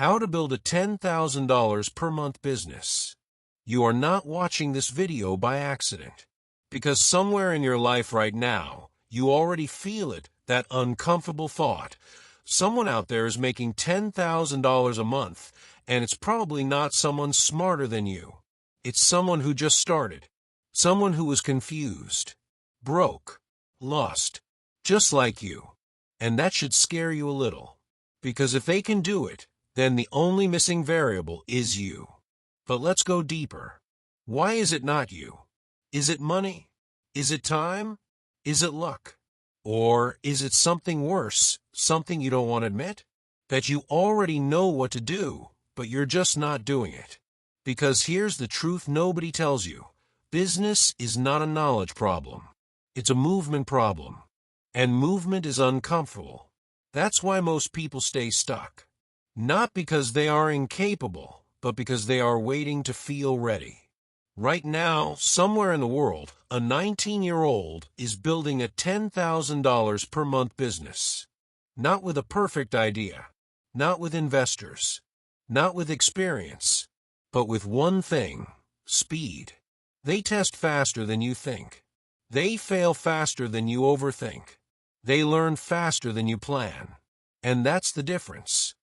How to build a $10,000 per month business. You are not watching this video by accident. Because somewhere in your life right now, you already feel it, that uncomfortable thought. Someone out there is making $10,000 a month, and it's probably not someone smarter than you. It's someone who just started. Someone who was confused, broke, lost, just like you. And that should scare you a little. Because if they can do it, then the only missing variable is you. But let's go deeper. Why is it not you? Is it money? Is it time? Is it luck? Or is it something worse, something you don't want to admit? That you already know what to do, but you're just not doing it. Because here's the truth nobody tells you. Business is not a knowledge problem. It's a movement problem. And movement is uncomfortable. That's why most people stay stuck. Not because they are incapable, but because they are waiting to feel ready. Right now, somewhere in the world, a 19-year-old is building a $10,000 per month business. Not with a perfect idea, not with investors, not with experience, but with one thing: speed. They test faster than you think. They fail faster than you overthink. They learn faster than you plan. And that's the difference.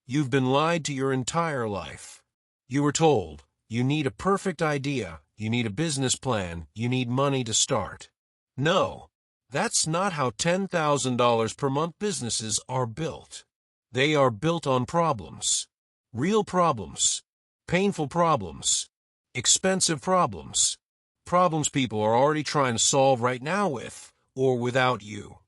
You've been lied to your entire life. You were told, you need a perfect idea, you need a business plan, you need money to start. No, that's not how $10,000 per month businesses are built. They are built on problems. Real problems. Painful problems. Expensive problems. Problems people are already trying to solve right now with, or without you.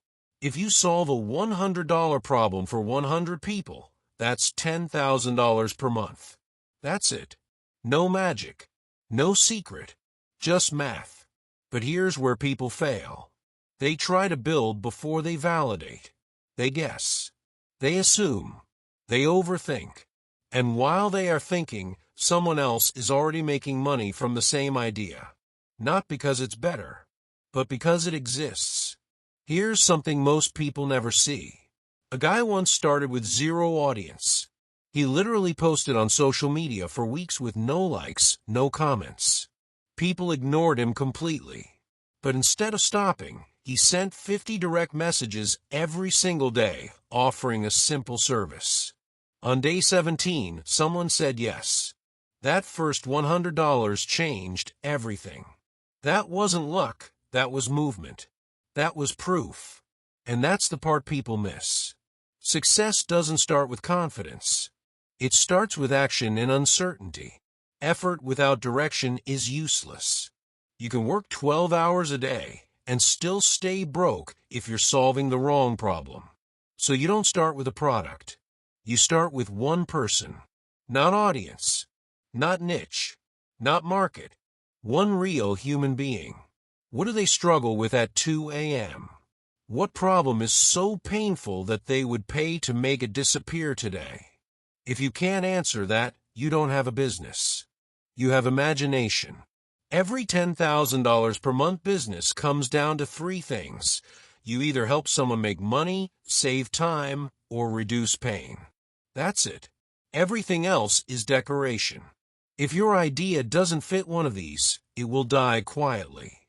If you solve a $100 problem for 100 people, that's $10,000 per month. That's it. No magic. No secret. Just math. But here's where people fail. They try to build before they validate. They guess. They assume. They overthink. And while they are thinking, someone else is already making money from the same idea. Not because it's better, but because it exists. Here's something most people never see. A guy once started with zero audience. He literally posted on social media for weeks with no likes, no comments. People ignored him completely. But instead of stopping, he sent 50 direct messages every single day, offering a simple service. On day 17, someone said yes. That first $100 changed everything. That wasn't luck, that was movement. That was proof. And that's the part people miss. Success doesn't start with confidence. It starts with action and uncertainty. Effort without direction is useless. You can work 12 hours a day and still stay broke if you're solving the wrong problem. So you don't start with a product. You start with one person. Not audience. Not niche. Not market. One real human being. What do they struggle with at 2 a.m.? What problem is so painful that they would pay to make it disappear today? If you can't answer that, you don't have a business. You have imagination. Every $10,000 per month business comes down to three things. You either help someone make money, save time, or reduce pain. That's it. Everything else is decoration. If your idea doesn't fit one of these, it will die quietly.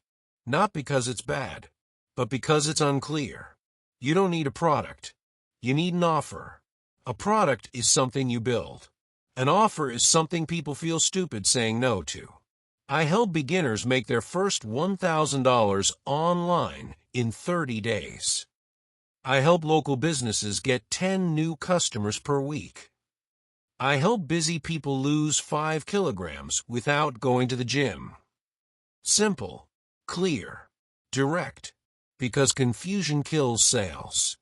Not because it's bad, but because it's unclear. You don't need a product. You need an offer. A product is something you build. An offer is something people feel stupid saying no to. I help beginners make their first $1,000 online in 30 days. I help local businesses get 10 new customers per week. I help busy people lose 5 kilograms without going to the gym. Simple, clear, direct, because confusion kills sales.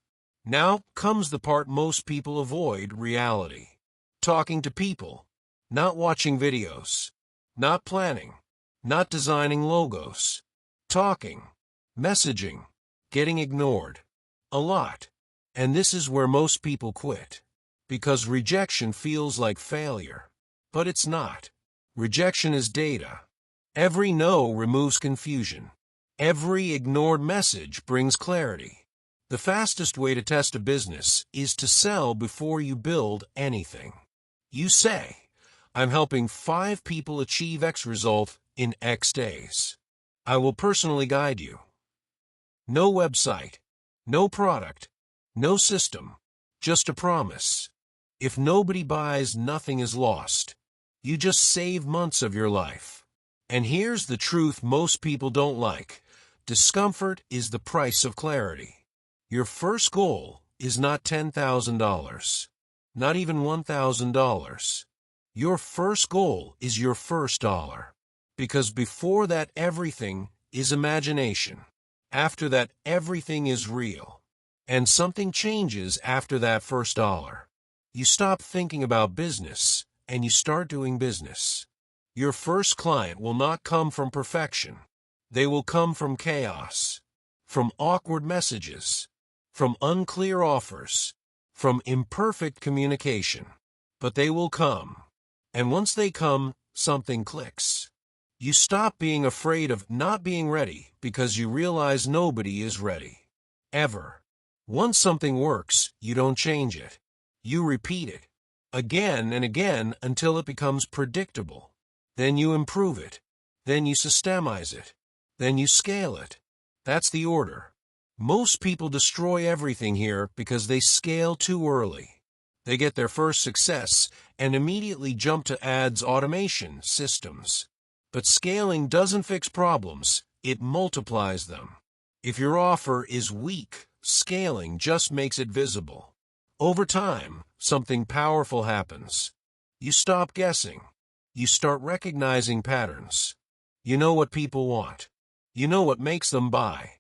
Now comes the part most people avoid: reality. Talking to people, not watching videos, not planning, not designing logos. Talking, messaging, getting ignored. A lot. And this is where most people quit. Because rejection feels like failure. But it's not. Rejection is data. Every no removes confusion. Every ignored message brings clarity. The fastest way to test a business is to sell before you build anything. You say, I'm helping 5 people achieve X result in X days. I will personally guide you. No website, no product, no system, just a promise. If nobody buys, nothing is lost. You just save months of your life. And here's the truth most people don't like. Discomfort is the price of clarity. Your first goal is not $10,000, not even $1,000. Your first goal is your first dollar. Because before that, everything is imagination. After that, everything is real. And something changes after that first dollar. You stop thinking about business and you start doing business. Your first client will not come from perfection. They will come from chaos, from awkward messages, from unclear offers, from imperfect communication. But they will come. And once they come, something clicks. You stop being afraid of not being ready because you realize nobody is ready. Ever. Once something works, you don't change it. You repeat it. Again and again until it becomes predictable. Then you improve it. Then you systemize it. Then you scale it. That's the order. Most people destroy everything here because they scale too early. They get their first success and immediately jump to ads, automation, systems. But scaling doesn't fix problems, it multiplies them. If your offer is weak, scaling just makes it visible. Over time, something powerful happens. You stop guessing. You start recognizing patterns. You know what people want. You know what makes them buy.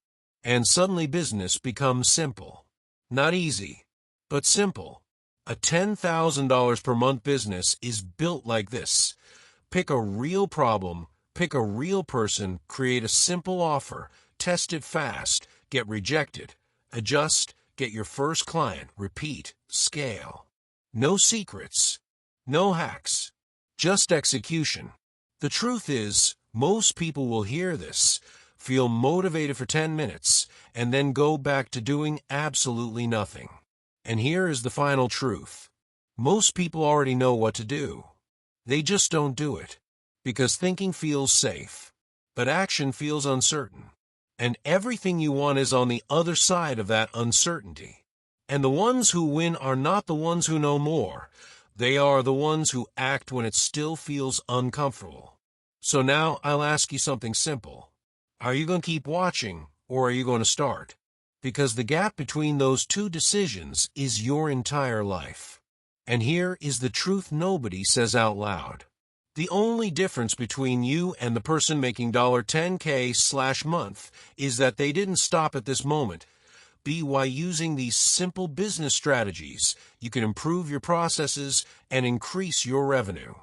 And suddenly business becomes simple. Not easy, but simple. A $10,000 per month business is built like this. Pick a real problem, pick a real person, create a simple offer, test it fast, get rejected, adjust, get your first client, repeat, scale. No secrets, no hacks, just execution. The truth is, most people will hear this, feel motivated for 10 minutes, and then go back to doing absolutely nothing. And here is the final truth. Most people already know what to do. They just don't do it. Because thinking feels safe. But action feels uncertain. And everything you want is on the other side of that uncertainty. And the ones who win are not the ones who know more. They are the ones who act when it still feels uncomfortable. So now I'll ask you something simple. Are you going to keep watching or are you going to start? Because the gap between those two decisions is your entire life. And here is the truth nobody says out loud. The only difference between you and the person making $10K/month is that they didn't stop at this moment. By using these simple business strategies, you can improve your processes and increase your revenue.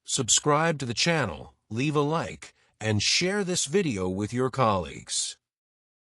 Subscribe to the channel, leave a like, and share this video with your colleagues.